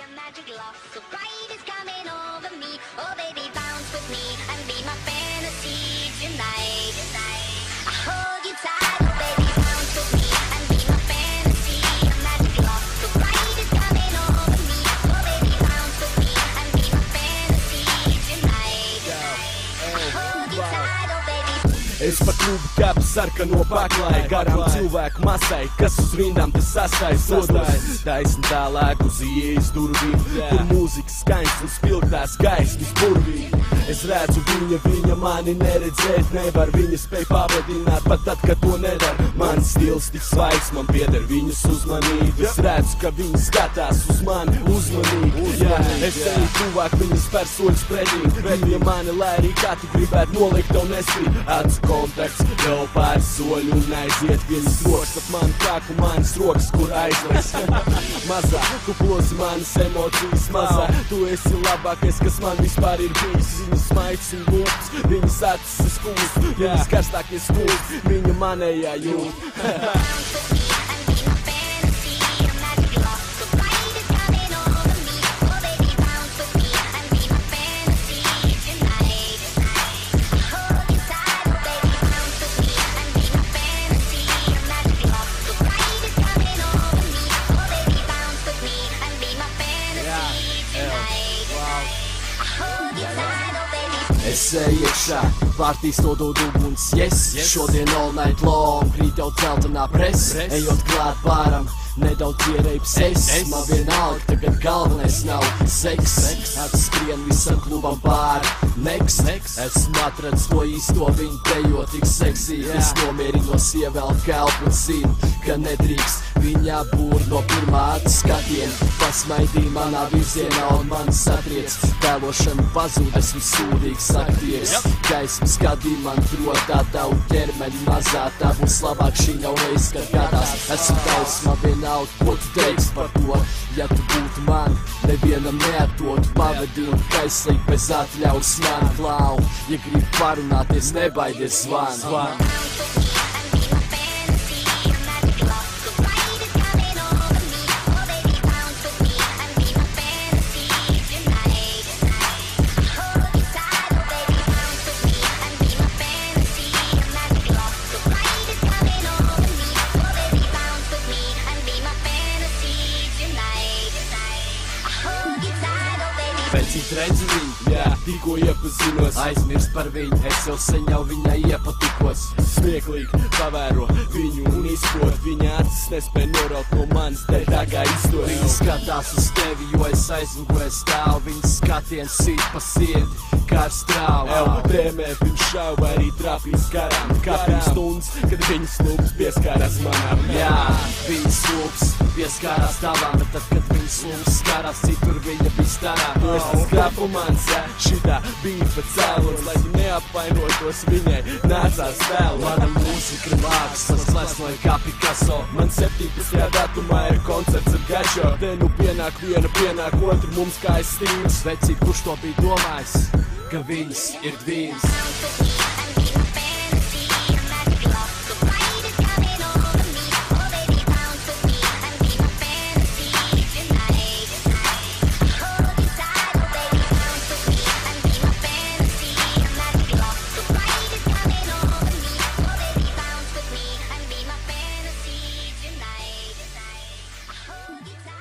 a magic love so bright is coming over me. Oh baby, bounce with me and be my fantasy tonight. I hold you tight, oh baby, bounce with me and be my fantasy. A magic love so bright is coming over me. Oh baby, bounce with me and be my fantasy tonight. I hold you tight, oh baby. Es pa klubu kāpu sarkano paklāju garām cilvēku masai, kas uz rindām te sastājas. Taisni tālāk uz ieejas durvīm, kur mūzika skaņas un spilgtās gaismas burvī. Es redzu viņa mani neredzēt nevar, viņa spēj pavadināt pat tad, kad to nedara. Mans stils tik svaigs, man pieder viņas uzmanība. Es redzu, ka viņa skatās uz mani uzmanīgi. Jā, es eju tuvāk viņas personas pretī. Viņa mani, lai arī kā tu gribētu nolikt, tev neskrīt. Acu kontakts, vēl pāris soļu un aiziet viņas rokas ap manu kāku, manas rokas, kur aizlies. Mazā, tu plosi manas emocijas mazā, tu esi labākais, kas man vispār ir bijis. Viņas smaids un lūpas, viņas acis es kūst, viņas karstākie skūst, viņa manējā jūt. Es eju iekšā, partijas to dod uguns, yes. Šodien all night long, rīt jau celtanā press. Ejot klāt pāram, nedaudz ierēps es. Man vienalga, tagad galvenais nav seks. Atskrien visam klubam pāri, next. Esmu atradis to īsto, viņu tejo tik seksī. Es nomierinos ievelk elpu un zinu, ka nedrīkst viņa būr no pirmā skatiena. Pasmaidī manā virzienā un mani satriec. Tēlošana pazūd, esmu sūdīgs akties. Gaismu skatī man protā tavu ķermeņu mazā. Tā būs labāk šī nav reiz, kad gadās. Esmu tavs, man vienalga, ko tu teiksi par to. Ja tu būtu man, nevienam neatdotu pavadījumu kaislīgi bez atļaus man klau. Ja gribi parunāties, nebaidies zvan. Pēc redzi viņu, jā, tikko iepazinos. Aizmirst par viņu, es jau sen jau viņai iepatikos. Smieklīgi pavēro viņu un izprot. Viņa acis nespēj noraut no manis, te tā kā izdos. Viņa skatās uz tevi, jo es aizmugurē stāvu. Viņa skatiens sit pa sirdi, kā ar strāvu. Tēmē pirms šauba arī trapīs garām. Kā pirms stundas, kad viņas lūpas pieskārās manām. Jā, viņas lūpas pieskārās tavām, bet tad, kad viņas lūpas skārās citur, viņa bija starā. Es tas grafumans, jā, šitā bija pa cēlons, lai tu neapvainotos viņai nācās tēlu. Mana mūzika ir māks, tas lesnoja kā Picasso. Man 17. datumā ir koncerts ar Gačo. Te nu pienāk viena, pienāk otru, mums kā es stīvs. Vecīt, kurš to bija domājis, ka viņas ir dvīns. Hold you tight.